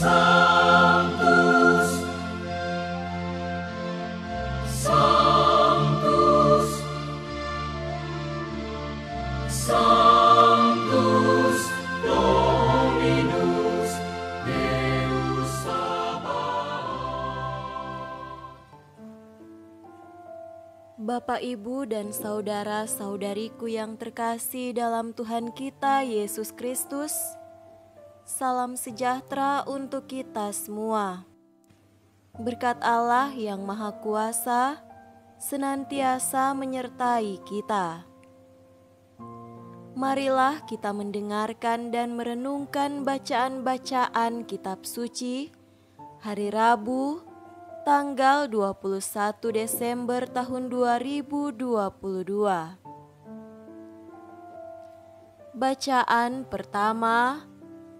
Sanctus, Sanctus, Sanctus Dominus Deus Sabaoth. Bapak, Ibu, dan saudara-saudariku yang terkasih dalam Tuhan kita Yesus Kristus, salam sejahtera untuk kita semua. Berkat Allah yang Maha Kuasa senantiasa menyertai kita. Marilah kita mendengarkan dan merenungkan bacaan-bacaan kitab suci hari Rabu, tanggal 21 Desember tahun 2022. Bacaan pertama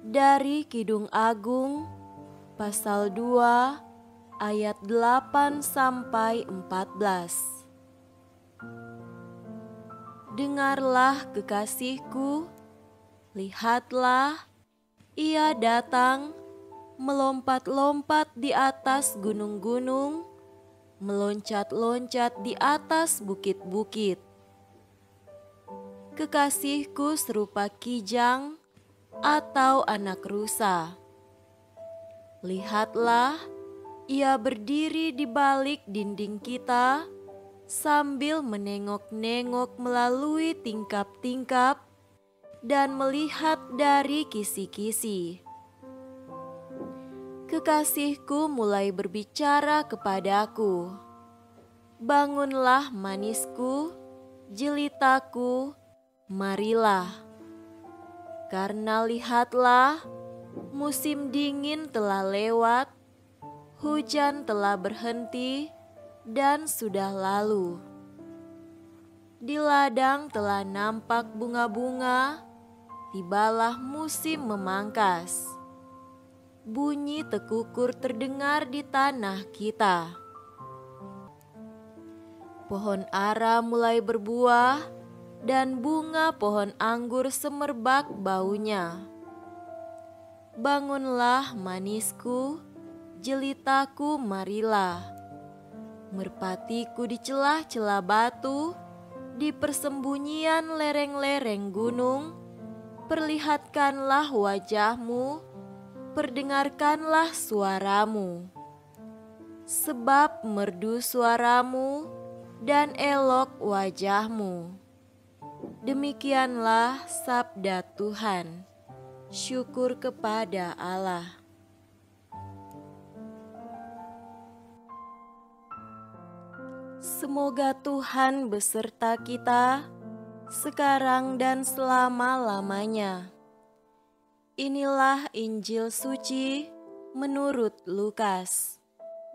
dari Kidung Agung pasal 2 ayat 8 sampai 14. Dengarlah kekasihku, lihatlah, ia datang, melompat-lompat di atas gunung-gunung, meloncat-loncat di atas bukit-bukit. Kekasihku serupa kijang atau anak rusa. Lihatlah, ia berdiri di balik dinding kita, sambil menengok-nengok melalui tingkap-tingkap dan melihat dari kisi-kisi. Kekasihku mulai berbicara kepadaku, "Bangunlah manisku, jelitaku, marilah. Karena lihatlah, musim dingin telah lewat, hujan telah berhenti dan sudah lalu. Di ladang telah nampak bunga-bunga, tibalah musim memangkas. Bunyi tekukur terdengar di tanah kita. Pohon ara mulai berbuah, dan bunga pohon anggur semerbak baunya. Bangunlah manisku, jelitaku, marilah. Merpatiku di celah-celah batu, di persembunyian lereng-lereng gunung, perlihatkanlah wajahmu, perdengarkanlah suaramu. Sebab merdu suaramu dan elok wajahmu." Demikianlah sabda Tuhan. Syukur kepada Allah. Semoga Tuhan beserta kita sekarang dan selama-lamanya. Inilah Injil suci menurut Lukas.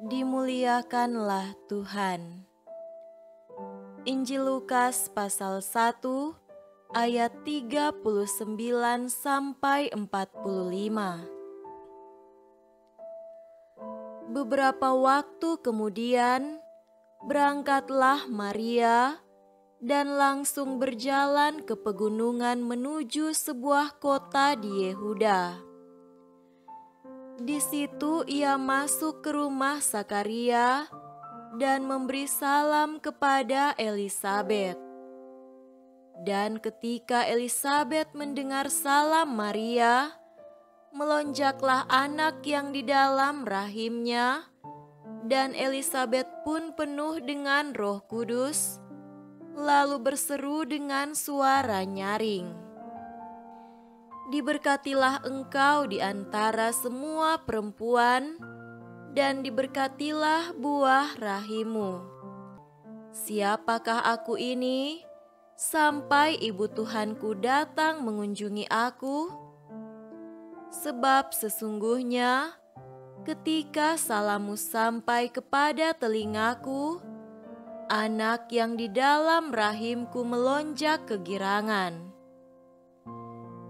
Dimuliakanlah Tuhan. Injil Lukas pasal 1 ayat 39 sampai 45. Beberapa waktu kemudian berangkatlah Maria dan langsung berjalan ke pegunungan menuju sebuah kota di Yehuda. Di situ ia masuk ke rumah Sakaria dan memberi salam kepada Elisabet. Dan ketika Elisabet mendengar salam Maria, melonjaklah anak yang di dalam rahimnya, dan Elisabet pun penuh dengan Roh Kudus, lalu berseru dengan suara nyaring, "Diberkatilah engkau di antara semua perempuan, dan diberkatilah buah rahimmu. Siapakah aku ini, sampai ibu Tuhanku datang mengunjungi aku? Sebab sesungguhnya ketika salammu sampai kepada telingaku, anak yang di dalam rahimku melonjak kegirangan.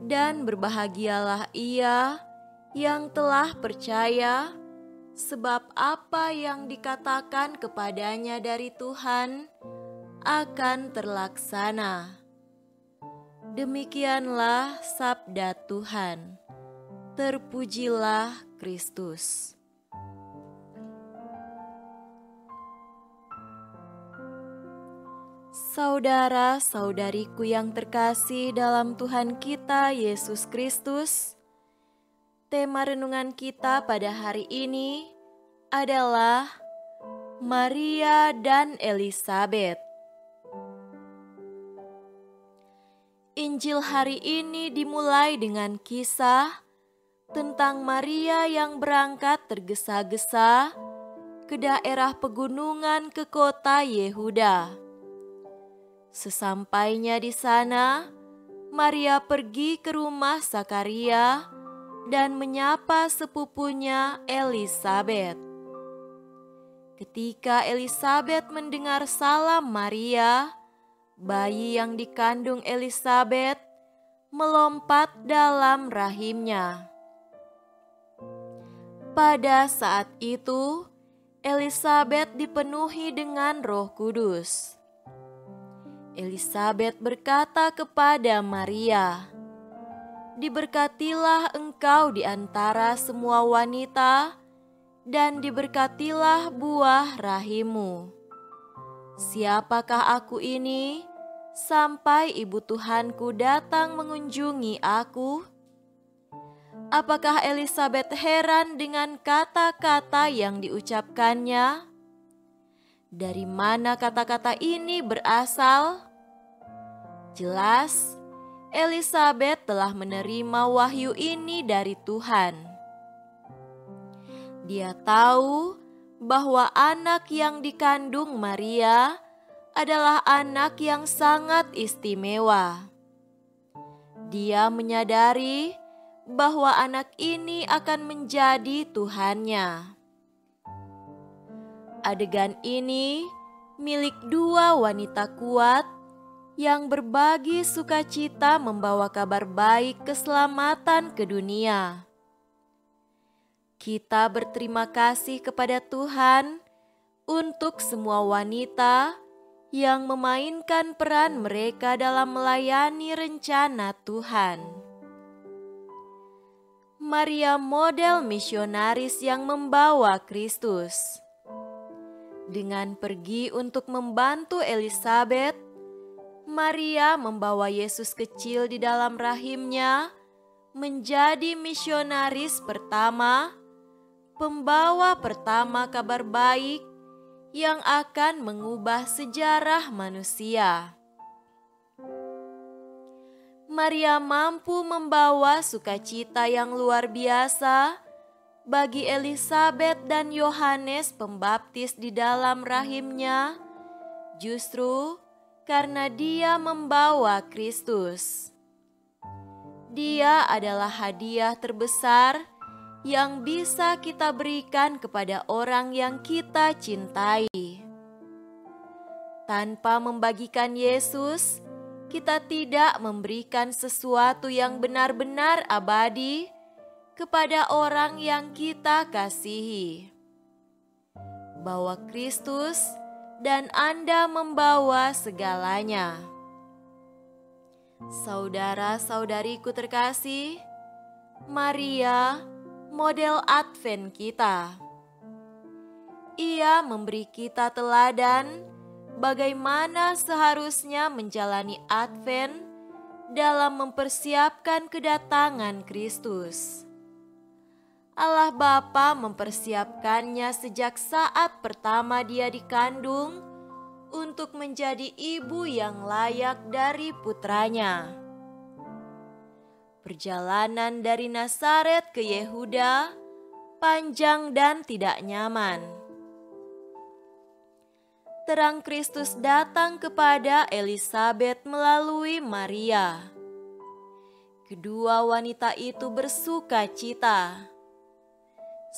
Dan berbahagialah ia yang telah percaya, sebab apa yang dikatakan kepadanya dari Tuhan akan terlaksana." Demikianlah sabda Tuhan. Terpujilah Kristus. Saudara-saudariku yang terkasih dalam Tuhan kita Yesus Kristus, tema renungan kita pada hari ini adalah Maria dan Elisabet. Injil hari ini dimulai dengan kisah tentang Maria yang berangkat tergesa-gesa ke daerah pegunungan ke kota Yehuda. Sesampainya di sana, Maria pergi ke rumah Zakaria dan menyapa sepupunya Elisabet. Ketika Elisabet mendengar salam Maria, bayi yang dikandung Elisabet melompat dalam rahimnya. Pada saat itu, Elisabet dipenuhi dengan Roh Kudus. Elisabet berkata kepada Maria, "Diberkatilah engkau di antara semua wanita, dan diberkatilah buah rahimmu. Siapakah aku ini, sampai ibu Tuhanku datang mengunjungi aku?" Apakah Elisabet heran dengan kata-kata yang diucapkannya? Dari mana kata-kata ini berasal? Jelas, Elisabet telah menerima wahyu ini dari Tuhan. Dia tahu bahwa anak yang dikandung Maria adalah anak yang sangat istimewa. Dia menyadari bahwa anak ini akan menjadi Tuhannya. Adegan ini milik dua wanita kuat yang berbagi sukacita membawa kabar baik keselamatan ke dunia. Kita berterima kasih kepada Tuhan untuk semua wanita yang memainkan peran mereka dalam melayani rencana Tuhan. Maria model misionaris yang membawa Kristus. Dengan pergi untuk membantu Elisabet, Maria membawa Yesus kecil di dalam rahimnya menjadi misionaris pertama, pembawa pertama kabar baik yang akan mengubah sejarah manusia. Maria mampu membawa sukacita yang luar biasa bagi Elisabet dan Yohanes Pembaptis di dalam rahimnya, justru karena dia membawa Kristus. Dia adalah hadiah terbesar yang bisa kita berikan kepada orang yang kita cintai. Tanpa membagikan Yesus, kita tidak memberikan sesuatu yang benar-benar abadi kepada orang yang kita kasihi. Bawa Kristus dan Anda membawa segalanya. Saudara-saudariku terkasih, Maria model Advent kita. Ia memberi kita teladan bagaimana seharusnya menjalani Advent dalam mempersiapkan kedatangan Kristus. Allah Bapa mempersiapkannya sejak saat pertama dia dikandung untuk menjadi ibu yang layak dari putranya. Perjalanan dari Nazaret ke Yehuda panjang dan tidak nyaman. Terang Kristus datang kepada Elisabet melalui Maria. Kedua wanita itu bersuka cita.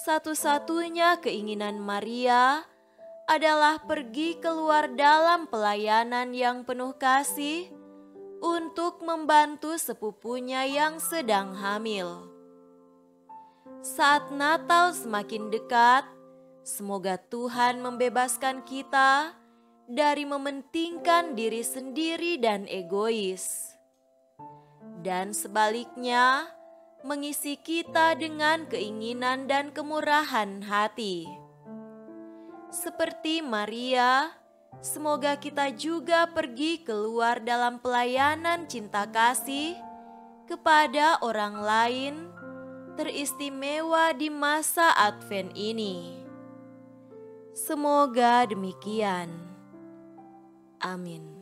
Satu-satunya keinginan Maria adalah pergi keluar dalam pelayanan yang penuh kasih untuk membantu sepupunya yang sedang hamil. Saat Natal semakin dekat, semoga Tuhan membebaskan kita dari mementingkan diri sendiri dan egois. Dan sebaliknya, mengisi kita dengan keinginan dan kemurahan hati. Seperti Maria, semoga kita juga pergi keluar dalam pelayanan cinta kasih kepada orang lain, teristimewa di masa Advent ini. Semoga demikian. Amin.